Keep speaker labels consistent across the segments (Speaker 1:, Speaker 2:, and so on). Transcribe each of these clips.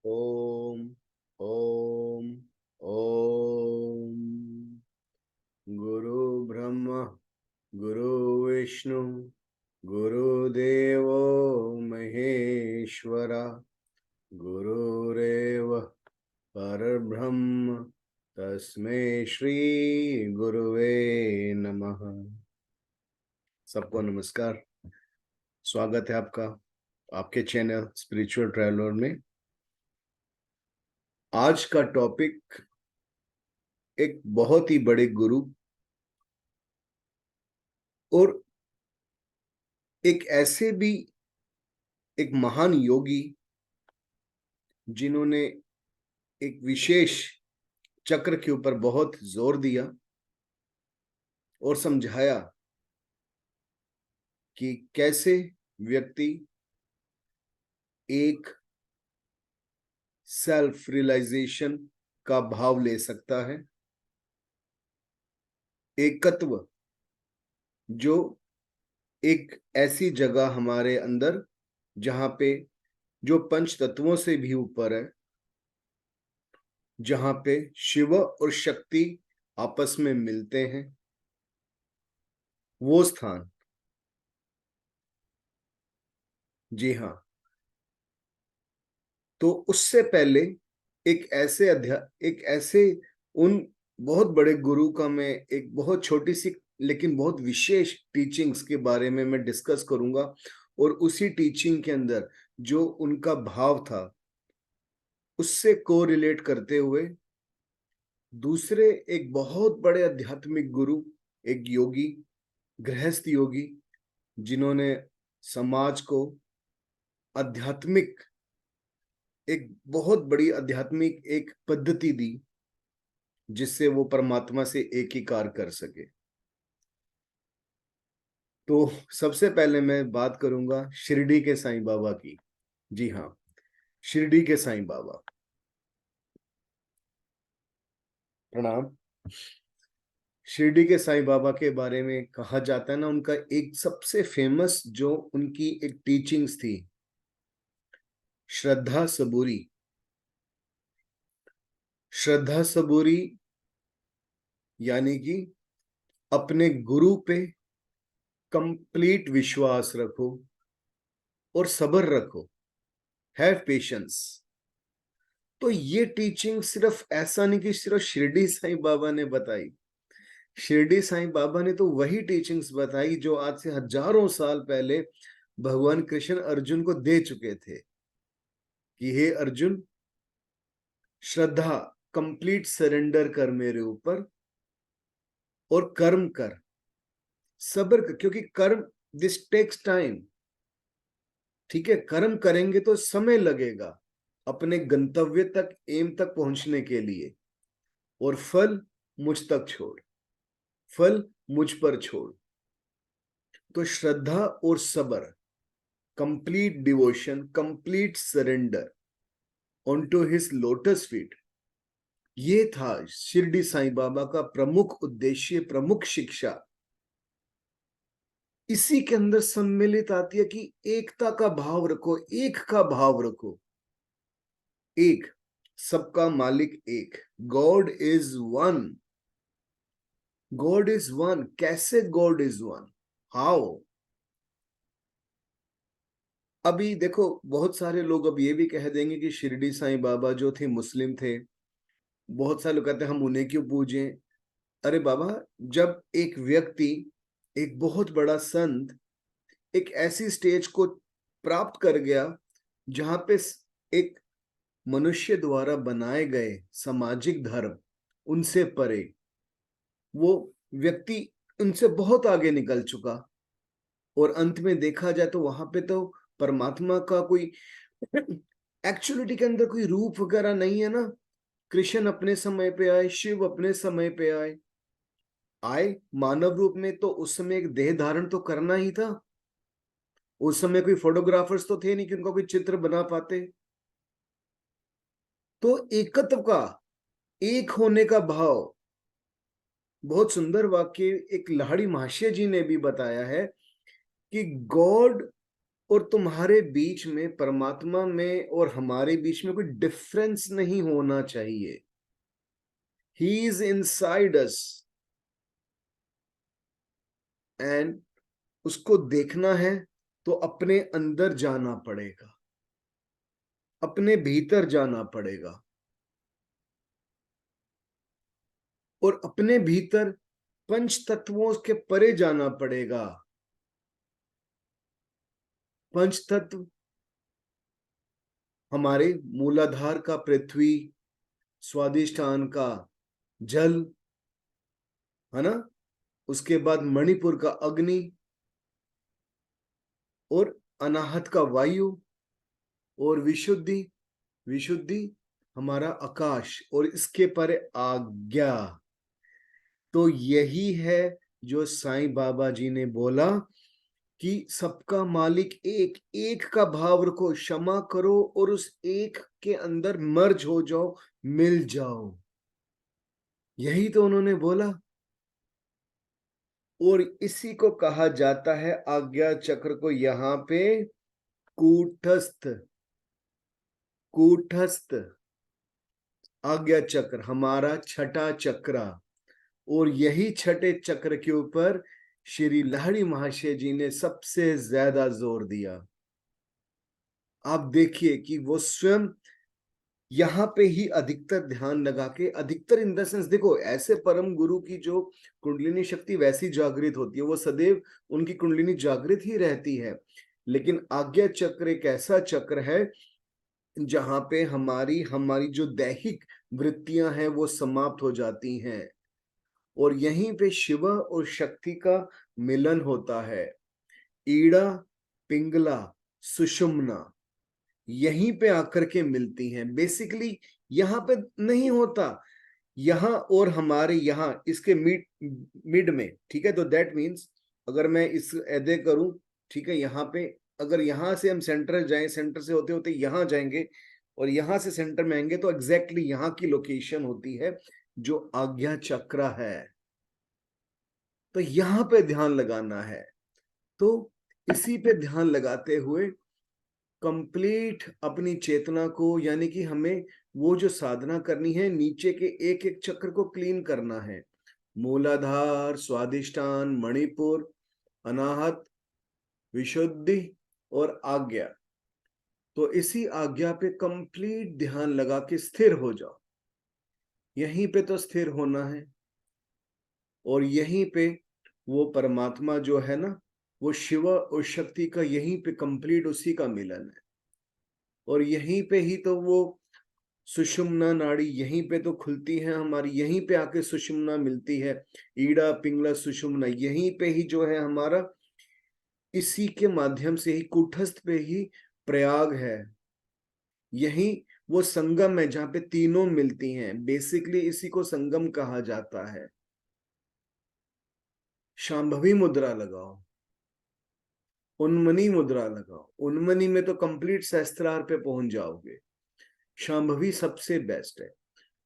Speaker 1: ओम ओम ओम। गुरु ब्रह्मा गुरु विष्णु गुरुदेवो महेश्वरा गुरुरेव परब्रह्म तस्मै श्री गुरुवे नमः। सबको नमस्कार, स्वागत है आपका आपके चैनल स्पिरिचुअल ट्रैवलर में। आज का टॉपिक एक बहुत ही बड़े गुरु और एक ऐसे भी एक महान योगी जिन्होंने एक विशेष चक्र के ऊपर बहुत जोर दिया और समझाया कि कैसे व्यक्ति एक सेल्फ रियलाइजेशन का भाव ले सकता है, एकत्व जो एक ऐसी जगह हमारे अंदर जहां पे जो पंच तत्वों से भी ऊपर है, जहां पे शिव और शक्ति आपस में मिलते हैं, वो स्थान। जी हाँ, तो उससे पहले एक ऐसे उन बहुत बड़े गुरु का मैं एक बहुत छोटी सी लेकिन बहुत विशेष टीचिंग्स के बारे में मैं डिस्कस करूंगा और उसी टीचिंग के अंदर जो उनका भाव था उससे कोरिलेट करते हुए दूसरे एक बहुत बड़े आध्यात्मिक गुरु, एक योगी, गृहस्थ योगी, जिन्होंने समाज को आध्यात्मिक एक बहुत बड़ी आध्यात्मिक एक पद्धति दी जिससे वो परमात्मा से एकीकार कर सके। तो सबसे पहले मैं बात करूंगा शिरडी के साईं बाबा की। जी हाँ, शिरडी के साईं बाबा, प्रणाम। शिरडी के साईं बाबा के बारे में कहा जाता है ना, उनका एक सबसे फेमस जो उनकी एक टीचिंग्स थी, श्रद्धा सबूरी। श्रद्धा सबूरी यानी कि अपने गुरु पे कंप्लीट विश्वास रखो और सब्र रखो, हैव पेशेंस। तो ये टीचिंग सिर्फ ऐसा नहीं कि सिर्फ शिरडी साईं बाबा ने बताई। शिरडी साईं बाबा ने तो वही टीचिंग्स बताई जो आज से हजारों साल पहले भगवान कृष्ण अर्जुन को दे चुके थे कि हे अर्जुन, श्रद्धा, कंप्लीट सरेंडर कर मेरे ऊपर और कर्म कर, सब्र कर, क्योंकि कर्म दिस टेक्स टाइम। ठीक है, कर्म करेंगे तो समय लगेगा अपने गंतव्य तक, एम तक पहुंचने के लिए, और फल मुझ तक छोड़, फल मुझ पर छोड़। तो श्रद्धा और सब्र, complete devotion, complete surrender onto his lotus feet, ये था शिरडी साईं बाबा का प्रमुख उद्देश्य, प्रमुख शिक्षा। इसी के अंदर सम्मिलित आती है कि एकता का भाव रखो, एक का भाव रखो। एक, सबका मालिक एक, God is one. God is one. कैसे गॉड इज वन? हाउ? अभी देखो, बहुत सारे लोग अब ये भी कह देंगे कि शिरडी साईं बाबा जो थे मुस्लिम थे। बहुत सारे लोग कहते हैं हम उन्हें क्यों पूजें। अरे बाबा, जब एक व्यक्ति, एक बहुत बड़ा संत एक ऐसी स्टेज को प्राप्त कर गया जहां पे एक मनुष्य द्वारा बनाए गए सामाजिक धर्म उनसे परे, वो व्यक्ति उनसे बहुत आगे निकल चुका, और अंत में देखा जाए तो वहां पे तो परमात्मा का कोई एक्चुअलिटी के अंदर कोई रूप वगैरह नहीं है ना। कृष्ण अपने समय पे आए, शिव अपने समय पे आए, आए मानव रूप में, तो उस समय एक देह धारण तो करना ही था। उस समय कोई फोटोग्राफर्स तो थे नहीं कि उनका कोई चित्र बना पाते। तो एकत्व का, एक होने का भाव, बहुत सुंदर वाक्य एक लाहिड़ी महाशय जी ने भी बताया है कि गॉड और तुम्हारे बीच में, परमात्मा में और हमारे बीच में कोई डिफरेंस नहीं होना चाहिए। He is inside us and उसको देखना है तो अपने अंदर जाना पड़ेगा, अपने भीतर जाना पड़ेगा और अपने भीतर पंच तत्वों के परे जाना पड़ेगा। पंच तत्व हमारे मूलाधार का पृथ्वी, स्वादिष्ठान का जल, है ना, उसके बाद मणिपुर का अग्नि और अनाहत का वायु और विशुद्धि, विशुद्धि हमारा आकाश और इसके परे आज्ञा। तो यही है जो साईं बाबा जी ने बोला कि सबका मालिक एक, एक का भाव रखो, क्षमा करो और उस एक के अंदर मर्ज हो जाओ, मिल जाओ। यही तो उन्होंने बोला और इसी को कहा जाता है आज्ञा चक्र को यहां पे कूटस्थ, कूटस्थ आज्ञा चक्र हमारा छठा चक्र। और यही छठे चक्र के ऊपर श्री लाहिड़ी महाशय जी ने सबसे ज्यादा जोर दिया। आप देखिए कि वो स्वयं यहाँ पे ही अधिकतर ध्यान लगा के, अधिकतर इन द सेंस, देखो ऐसे परम गुरु की जो कुंडलिनी शक्ति वैसी जागृत होती है, वो सदैव उनकी कुंडलिनी जागृत ही रहती है। लेकिन आज्ञा चक्र एक ऐसा चक्र है जहां पे हमारी हमारी जो दैहिक वृत्तियां हैं वो समाप्त हो जाती हैं और यहीं पे शिव और शक्ति का मिलन होता है। ईड़ा, पिंगला, सुषुम्ना यहीं पे आकर के मिलती हैं। बेसिकली यहाँ पे नहीं होता, यहाँ और हमारे यहाँ इसके मिड मिड में, ठीक है। तो दैट मीन्स अगर मैं इस ऐदे करूं, ठीक है, यहाँ पे अगर यहाँ से हम सेंटर जाएं, सेंटर से होते होते यहाँ जाएंगे और यहाँ से सेंटर में आएंगे तो एग्जैक्टली यहाँ की लोकेशन होती है जो आज्ञा चक्र है। तो यहाँ पे ध्यान लगाना है। तो इसी पे ध्यान लगाते हुए कंप्लीट अपनी चेतना को, यानी कि हमें वो जो साधना करनी है, नीचे के एक एक चक्र को क्लीन करना है। मूलाधार, स्वादिष्ठान, मणिपुर, अनाहत, विशुद्धि और आज्ञा। तो इसी आज्ञा पे कंप्लीट ध्यान लगा के स्थिर हो जाओ। यहीं पे तो स्थिर होना है और यहीं पे वो परमात्मा जो है ना, वो शिव और शक्ति का यहीं पे कंप्लीट उसी का मिलन है। और यहीं पे ही तो वो सुषुम्ना नाड़ी यहीं पे तो खुलती है हमारी, यहीं पे आके सुषुम्ना मिलती है। ईड़ा, पिंगला, सुषुम्ना यहीं पे ही जो है हमारा, इसी के माध्यम से ही कूटस्थ पे ही प्रयाग है। यही वो संगम है जहां पे तीनों मिलती हैं। बेसिकली इसी को संगम कहा जाता है। शांभवी मुद्रा लगाओ, उन्मनी मुद्रा लगाओ। उन्मनी में तो कंप्लीट सहस्त्रार पे पहुंच जाओगे। शांभवी सबसे बेस्ट है।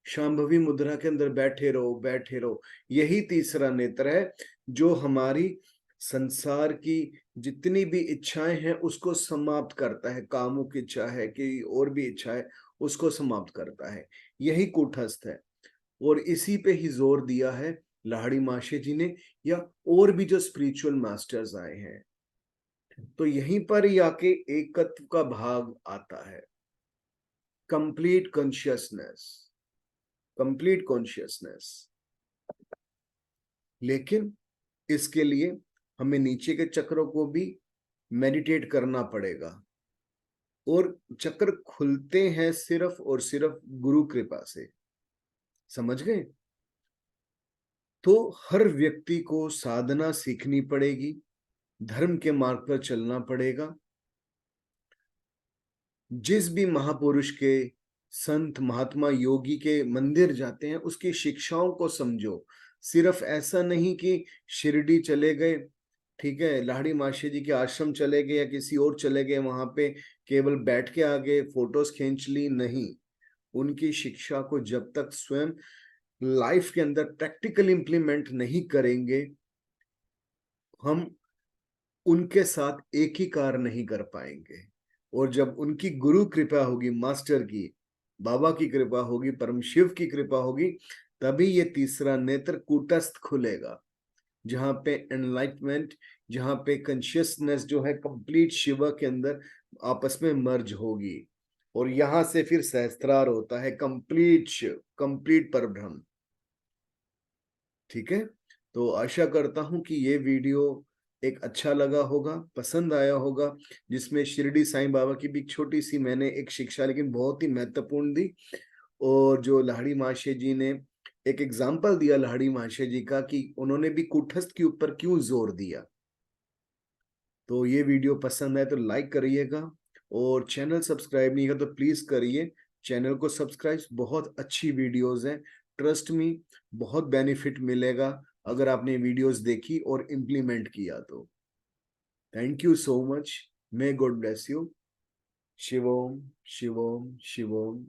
Speaker 1: शांभवी मुद्रा के अंदर बैठे रहो, बैठे रहो। यही तीसरा नेत्र है जो हमारी संसार की जितनी भी इच्छाएं हैं उसको समाप्त करता है। कामों की इच्छा है कि और भी इच्छा है, उसको समाप्त करता है। यही कूटस्थ है और इसी पे ही जोर दिया है लाहिड़ी माशे जी ने, या और भी जो स्पिरिचुअल मास्टर्स आए हैं। तो यहीं पर ही आके एकत्व का भाग आता है। Complete consciousness, complete consciousness. लेकिन इसके लिए हमें नीचे के चक्रों को भी मेडिटेट करना पड़ेगा और चक्र खुलते हैं सिर्फ और सिर्फ गुरु कृपा से। समझ गए? तो हर व्यक्ति को साधना सीखनी पड़ेगी, धर्म के मार्ग पर चलना पड़ेगा। जिस भी महापुरुष के, संत महात्मा योगी के मंदिर जाते हैं उसकी शिक्षाओं को समझो। सिर्फ ऐसा नहीं कि शिरडी चले गए, ठीक है, लाहिड़ी माशे जी के आश्रम चले गए या किसी और चले गए, वहां पे केवल बैठ के आ गए, फोटोज खींच ली, नहीं। उनकी शिक्षा को जब तक स्वयं लाइफ के अंदर प्रैक्टिकल इंप्लीमेंट नहीं करेंगे, हम उनके साथ एक ही कार्य नहीं कर पाएंगे। और जब उनकी गुरु कृपा होगी, मास्टर की, बाबा की कृपा होगी, परम शिव की कृपा होगी, तभी ये तीसरा नेत्र कूटस्थ खुलेगा, जहां पे एनलाइटमेंट, जहां पे कॉन्शियसनेस जो है कंप्लीट शिवा के अंदर आपस में मर्ज होगी। और यहां से फिर सहस्त्रार होता है, कंप्लीट शिव, कंप्लीट परब्रह्म। ठीक है, तो आशा करता हूं कि ये वीडियो एक अच्छा लगा होगा, पसंद आया होगा, जिसमें शिरडी साईं बाबा की भी एक छोटी सी मैंने एक शिक्षा, लेकिन बहुत ही महत्वपूर्ण दी। और जो लाहिड़ी महाशय जी ने एक एग्जाम्पल दिया लाहिड़ी महाशय जी का, कि उन्होंने भी कूटस्थ के ऊपर क्यों जोर दिया। तो ये वीडियो पसंद आए तो लाइक करिएगा, और चैनल सब्सक्राइब नहीं किया तो प्लीज करिए, चैनल को सब्सक्राइब। बहुत अच्छी वीडियोस हैं, ट्रस्ट मी, बहुत बेनिफिट मिलेगा अगर आपने वीडियोस देखी और इम्प्लीमेंट किया तो। Thank you so much, may God bless you. Shivom Shivom Shivom.